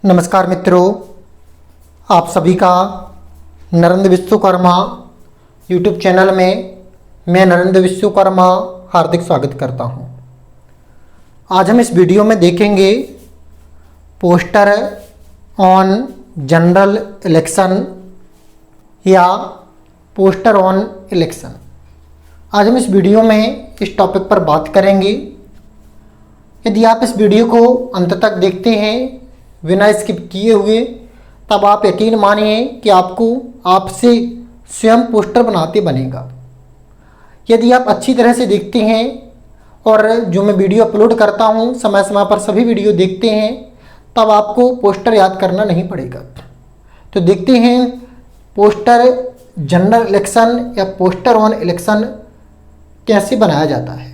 नमस्कार मित्रों, आप सभी का नरेंद्र विश्वकर्मा यूट्यूब चैनल में मैं नरेंद्र विश्वकर्मा हार्दिक स्वागत करता हूं। आज हम इस वीडियो में देखेंगे पोस्टर ऑन जनरल इलेक्शन या पोस्टर ऑन इलेक्शन। आज हम इस वीडियो में इस टॉपिक पर बात करेंगे। यदि आप इस वीडियो को अंत तक देखते हैं बिना स्किप किए हुए, तब आप यकीन मानिए कि आपको आपसे स्वयं पोस्टर बनाते बनेगा। यदि आप अच्छी तरह से देखते हैं और जो मैं वीडियो अपलोड करता हूं समय समय पर सभी वीडियो देखते हैं, तब आपको पोस्टर याद करना नहीं पड़ेगा। तो देखते हैं पोस्टर जनरल इलेक्शन या पोस्टर ऑन इलेक्शन कैसे बनाया जाता है।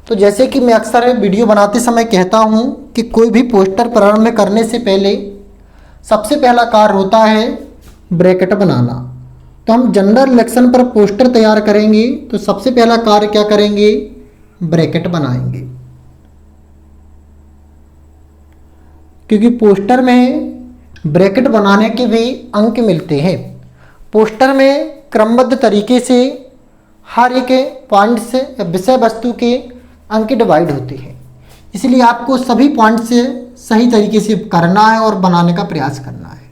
तो जैसे कि मैं अक्सर वीडियो बनाते समय कहता हूं कि कोई भी पोस्टर प्रारंभ करने से पहले सबसे पहला कार्य होता है ब्रैकेट बनाना। तो हम जनरल इलेक्शन पर पोस्टर तैयार करेंगे तो सबसे पहला कार्य क्या करेंगे, ब्रैकेट बनाएंगे। क्योंकि पोस्टर में ब्रैकेट बनाने के भी अंक मिलते हैं। पोस्टर में क्रमबद्ध तरीके से हर एक पॉइंट से विषय वस्तु के अंक डिवाइड होते हैं, इसलिए आपको सभी पॉइंट से सही तरीके से करना है और बनाने का प्रयास करना है।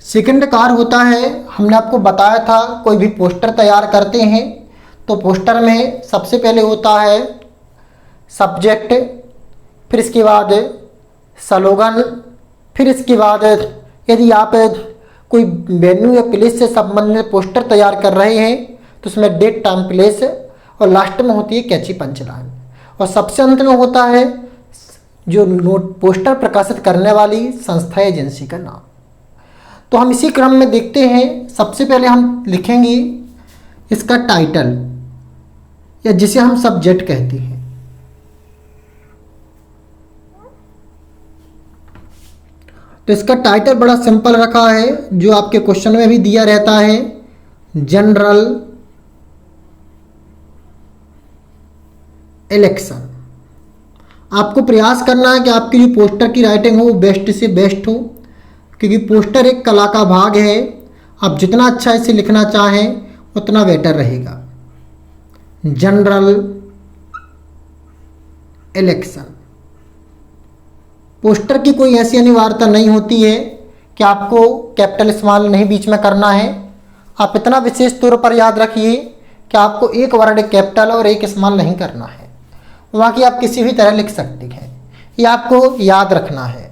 सेकंड कार्य होता है, हमने आपको बताया था कोई भी पोस्टर तैयार करते हैं तो पोस्टर में सबसे पहले होता है सब्जेक्ट, फिर इसके बाद स्लोगन, फिर इसके बाद यदि आप कोई वेन्यू या प्लेस से संबंधित पोस्टर तैयार कर रहे हैं तो उसमें डेट, टाइम, प्लेस और लास्ट में होती है कैची पंचलाइन और सबसे अंत में होता है जो नोट पोस्टर प्रकाशित करने वाली संस्था एजेंसी का नाम। तो हम इसी क्रम में देखते हैं। सबसे पहले हम लिखेंगे इसका टाइटल या जिसे हम सब्जेक्ट कहते हैं। तो इसका टाइटल बड़ा सिंपल रखा है जो आपके क्वेश्चन में भी दिया रहता है, जनरल इलेक्शन। आपको प्रयास करना है कि आपकी जो पोस्टर की राइटिंग हो वो बेस्ट से बेस्ट हो, क्योंकि पोस्टर एक कला का भाग है। आप जितना अच्छा इसे लिखना चाहें उतना बेटर रहेगा। General election. पोस्टर की कोई ऐसी अनिवार्यता नहीं होती है कि आपको कैपिटल स्मॉल नहीं बीच में करना है। आप इतना विशेष तौर पर याद रखिए कि आपको एक वर्ड कैपिटल और एक स्मॉल नहीं करना है, बाकी आप किसी भी तरह लिख सकते हैं। ये आपको याद रखना है।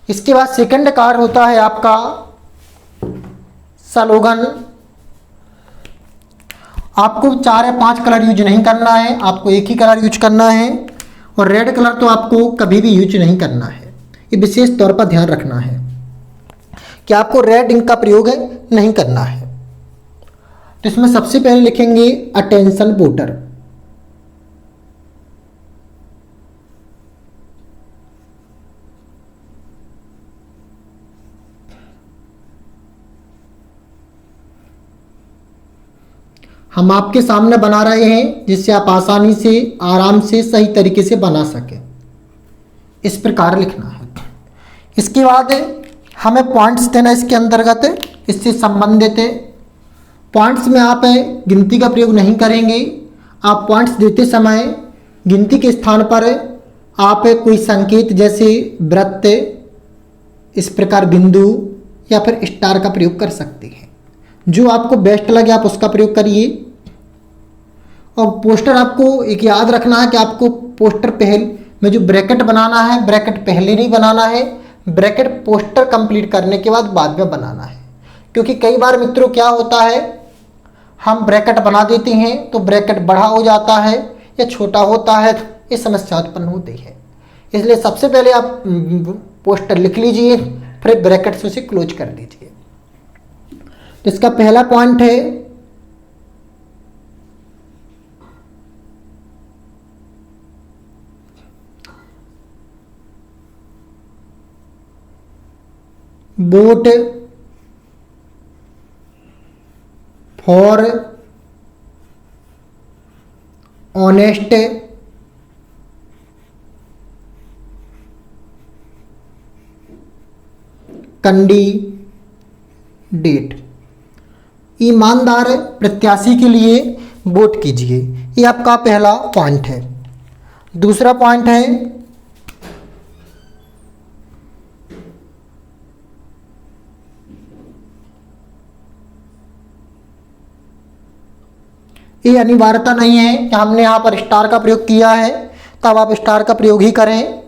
इसके बाद सेकंड कार्य होता है आपका स्लोगन। आपको 4 या 5 कलर यूज नहीं करना है, आपको एक ही कलर यूज करना है और रेड कलर तो आपको कभी भी यूज नहीं करना है। ये विशेष तौर पर ध्यान रखना है कि आपको रेड इंक का प्रयोग नहीं करना है। तो इसमें सबसे पहले लिखेंगे अटेंशन वोटर। हम आपके सामने बना रहे हैं जिससे आप आसानी से, आराम से, सही तरीके से बना सकें। इस प्रकार लिखना है। इसके बाद हमें पॉइंट्स देना इसके अंतर्गत, इससे संबंधित पॉइंट्स में आप गिनती का प्रयोग नहीं करेंगे। आप पॉइंट्स देते समय गिनती के स्थान पर आप कोई संकेत जैसे वृत्त, इस प्रकार बिंदु या फिर स्टार का प्रयोग कर सकते हैं। जो आपको बेस्ट लगे आप उसका प्रयोग करिए। और पोस्टर आपको एक याद रखना है कि आपको पोस्टर पहले में जो ब्रैकेट बनाना है, ब्रैकेट पहले नहीं बनाना है, ब्रैकेट पोस्टर कंप्लीट करने के बाद में बनाना है। क्योंकि कई बार मित्रों क्या होता है, हम ब्रैकेट बना देते हैं तो ब्रैकेट बड़ा हो जाता है या छोटा होता है, ये समस्या उत्पन्न होती है। इसलिए सबसे पहले आप पोस्टर लिख लीजिए, फिर ब्रैकेट से उसे क्लोज कर दीजिए। तो इसका पहला पॉइंट है वोट फॉर ऑनेस्ट, कैंडिडेट। ईमानदार प्रत्याशी के लिए वोट कीजिए। ये आपका पहला पॉइंट है। दूसरा पॉइंट है ये अनिवार्यता नहीं है कि हमने यहाँ पर स्टार का प्रयोग किया है तब आप स्टार का प्रयोग ही करें।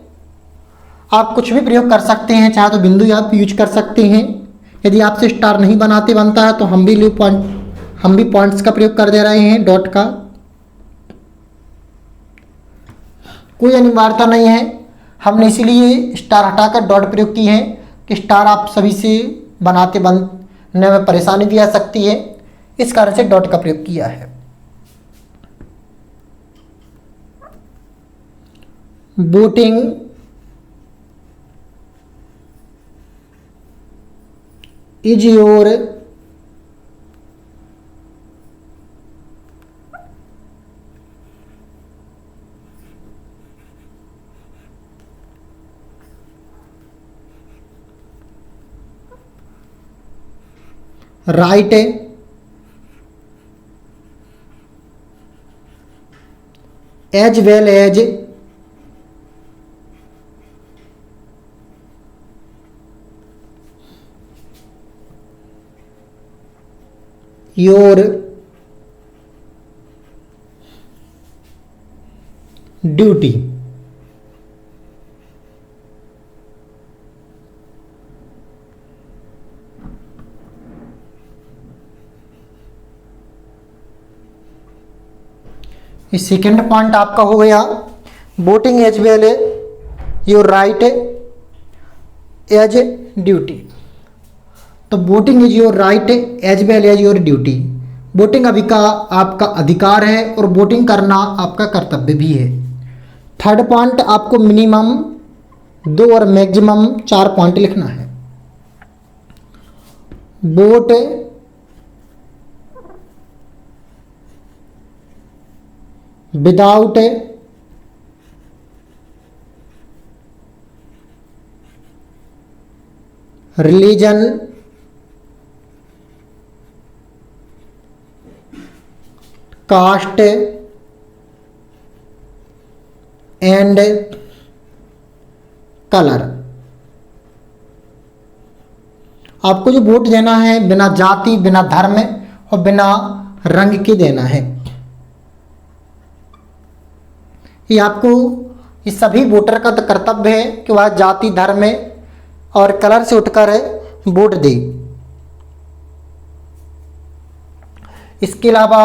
आप कुछ भी प्रयोग कर सकते हैं, चाहे तो बिंदु आप यूज कर सकते हैं। यदि आपसे स्टार नहीं बनता है तो हम भी पॉइंट्स का प्रयोग कर दे रहे हैं, डॉट का। कोई अनिवार्यता नहीं है, हमने इसीलिए स्टार हटाकर डॉट प्रयोग की है कि स्टार आप सभी से बनने में परेशानी भी आ सकती है, इस कारण से डॉट का प्रयोग किया है। Voting is your right as well as your duty. इस सेकेंड पॉइंट आपका हो गया voting as well your right as duty. तो voting is your right as well as your duty. Voting अभी का आपका अधिकार है और वोटिंग करना आपका कर्तव्य भी है। थर्ड पॉइंट आपको मिनिमम 2 और मैक्सिमम 4 पॉइंट लिखना है। Vote without religion cast and colour. आपको जो वोट देना है बिना जाति, बिना धर्म और बिना रंग के देना है। ये आपको इस सभी वोटर का कर्तव्य है कि वह जाति, धर्म और कलर से उठकर वोट दे। इसके अलावा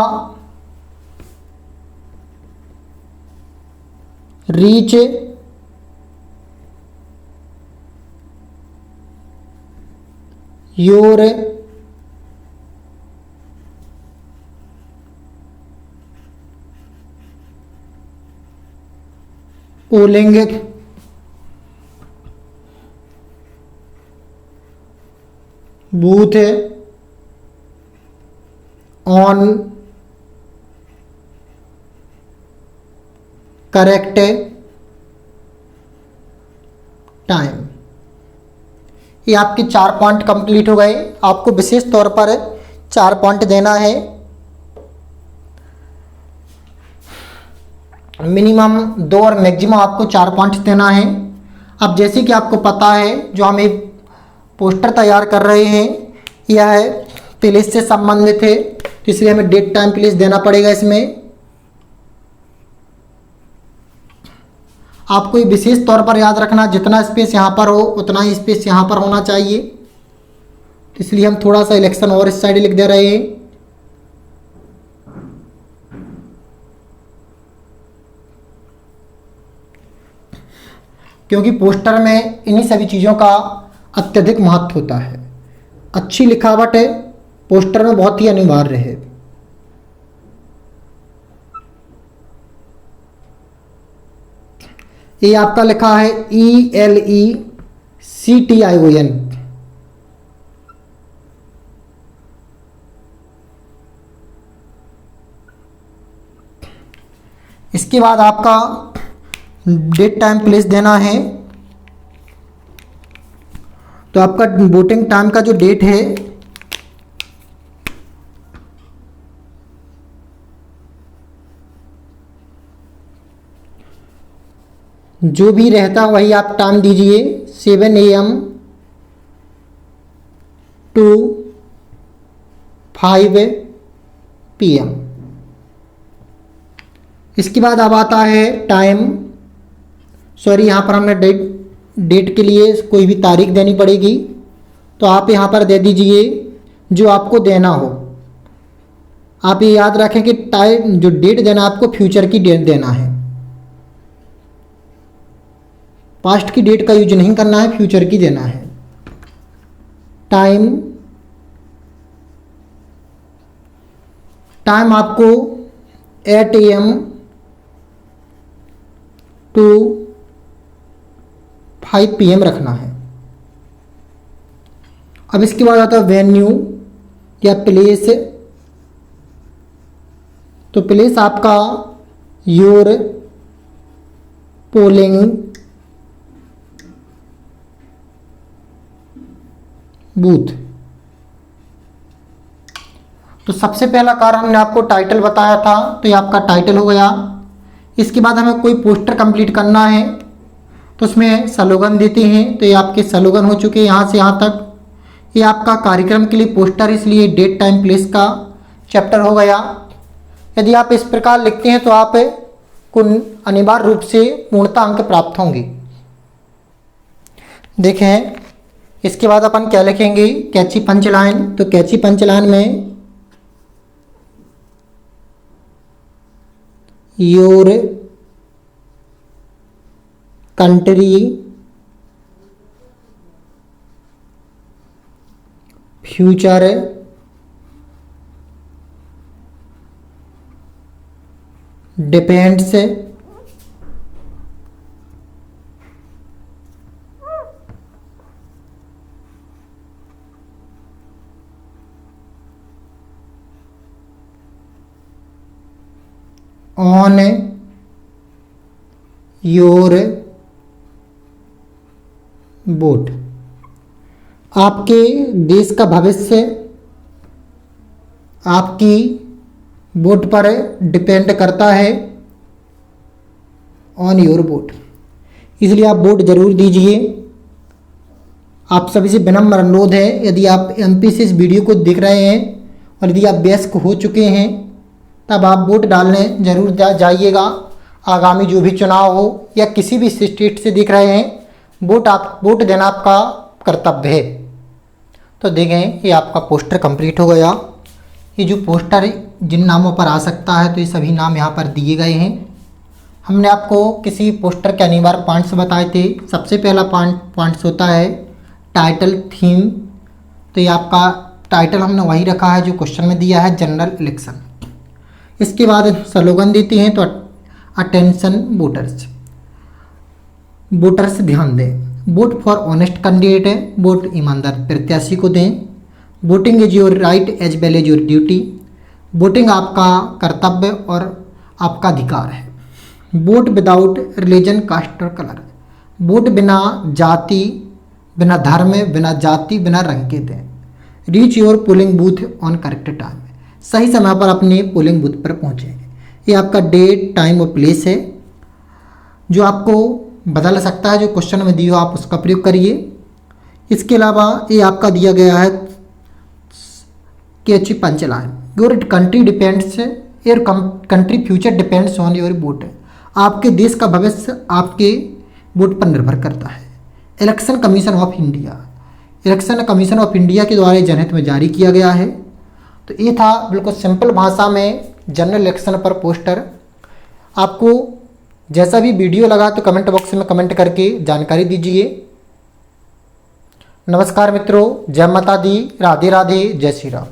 reach your polling booth on correct time. ये आपके 4 पॉइंट कंप्लीट हो गए। आपको विशेष तौर पर 4 पॉइंट देना है। मिनिमम 2 और मैक्सिमम आपको 4 पॉइंट देना है। अब जैसे कि आपको पता है जो हम एक पोस्टर तैयार कर रहे हैं यह है प्लेस से संबंधित है, तो इसलिए हमें डेट टाइम प्लेस देना पड़ेगा। इसमें आपको ये विशेष तौर पर याद रखना, जितना स्पेस यहाँ पर हो उतना ही स्पेस यहाँ पर होना चाहिए। इसलिए हम थोड़ा सा इलेक्शन और इस साइड लिख दे रहे हैं। क्योंकि पोस्टर में इन्हीं सभी चीज़ों का अत्यधिक महत्व होता है। अच्छी लिखावट है पोस्टर में बहुत ही अनिवार्य है। ये आपका लिखा है ELECTION। इसके बाद आपका डेट टाइम प्लेस देना है। तो आपका वोटिंग टाइम का जो डेट है जो भी रहता वही आप टाइम दीजिए 7 AM to 5 PM। इसके बाद अब आता है टाइम, सॉरी यहाँ पर हमने डेट के लिए कोई भी तारीख देनी पड़ेगी, तो आप यहाँ पर दे दीजिए जो आपको देना हो। आप ये याद रखें कि टाइम जो डेट देना आपको फ्यूचर की डेट देना है, पास्ट की डेट का यूज नहीं करना है, फ्यूचर की देना है। टाइम आपको 8 AM to 5 PM रखना है। अब इसके बाद आता है वेन्यू या प्लेस। तो प्लेस आपका योर पोलिंग बूथ। तो सबसे पहला कार्य हमने आपको टाइटल बताया था, तो ये आपका टाइटल हो गया। इसके बाद हमें कोई पोस्टर कंप्लीट करना है, तो उसमें स्लोगन देते हैं। तो ये आपके स्लोगन हो चुके हैं यहाँ से यहाँ तक। ये आपका कार्यक्रम के लिए पोस्टर, इसलिए डेट टाइम प्लेस का चैप्टर हो गया। यदि आप इस प्रकार लिखते हैं तो आप को अनिवार्य रूप से पूर्णता अंक प्राप्त होंगे। देखें इसके बाद अपन क्या लिखेंगे, कैची पंच लाइन। तो कैची पंच लाइन में your country future depends on your vote. आपके देश का भविष्य आपकी वोट पर डिपेंड करता है, ऑन योर वोट। इसलिए आप वोट जरूर दीजिए। आप सभी से विनम्र अनुरोध है, यदि आप MP से इस वीडियो को देख रहे हैं और यदि आप वयस्क हो चुके हैं तब आप वोट डालने जरूर जाइएगा। आगामी जो भी चुनाव हो या किसी भी स्टेट से देख रहे हैं, वोट देना आपका कर्तव्य है। तो देखें ये आपका पोस्टर कंप्लीट हो गया। ये जो पोस्टर जिन नामों पर आ सकता है, तो ये सभी नाम यहाँ पर दिए गए हैं। हमने आपको किसी पोस्टर के अनिवार्य पॉइंट्स बताए थे। सबसे पहला पॉइंट्स होता है टाइटल थीम। तो ये आपका टाइटल हमने वही रखा है जो क्वेश्चन में दिया है, जनरल इलेक्शन। इसके बाद स्लोगन देते हैं, तो अटेंशन वोटर्स ध्यान दें, वोट फॉर ऑनेस्ट कैंडिडेट है, वोट ईमानदार प्रत्याशी को दें। Voting is your right as well as your duty, voting आपका कर्तव्य और आपका अधिकार है। वोट विदाउट रिलीजन कास्ट और कलर, वोट बिना जाति, बिना धर्म, बिना जाति, बिना रंग के दें। Reach your polling booth on correct time, सही समय पर अपने पोलिंग बूथ पर पहुँचें। ये आपका डेट टाइम और प्लेस है जो आपको बदल सकता है, जो क्वेश्चन में दिया आप उसका प्रयोग करिए। इसके अलावा ये आपका दिया गया है catchy punch line, your country depends, your country future depends on your vote. आपके देश का भविष्य आपके वोट पर निर्भर करता है। Election commission of India, election commission of India के द्वारा जनहित में जारी किया गया है। तो ये था बिल्कुल सिंपल भाषा में जनरल इलेक्शन पर पोस्टर। आपको जैसा भी वीडियो लगा तो कमेंट बॉक्स में कमेंट करके जानकारी दीजिए। नमस्कार मित्रों, जय माता दी, राधे राधे, जय श्री राम।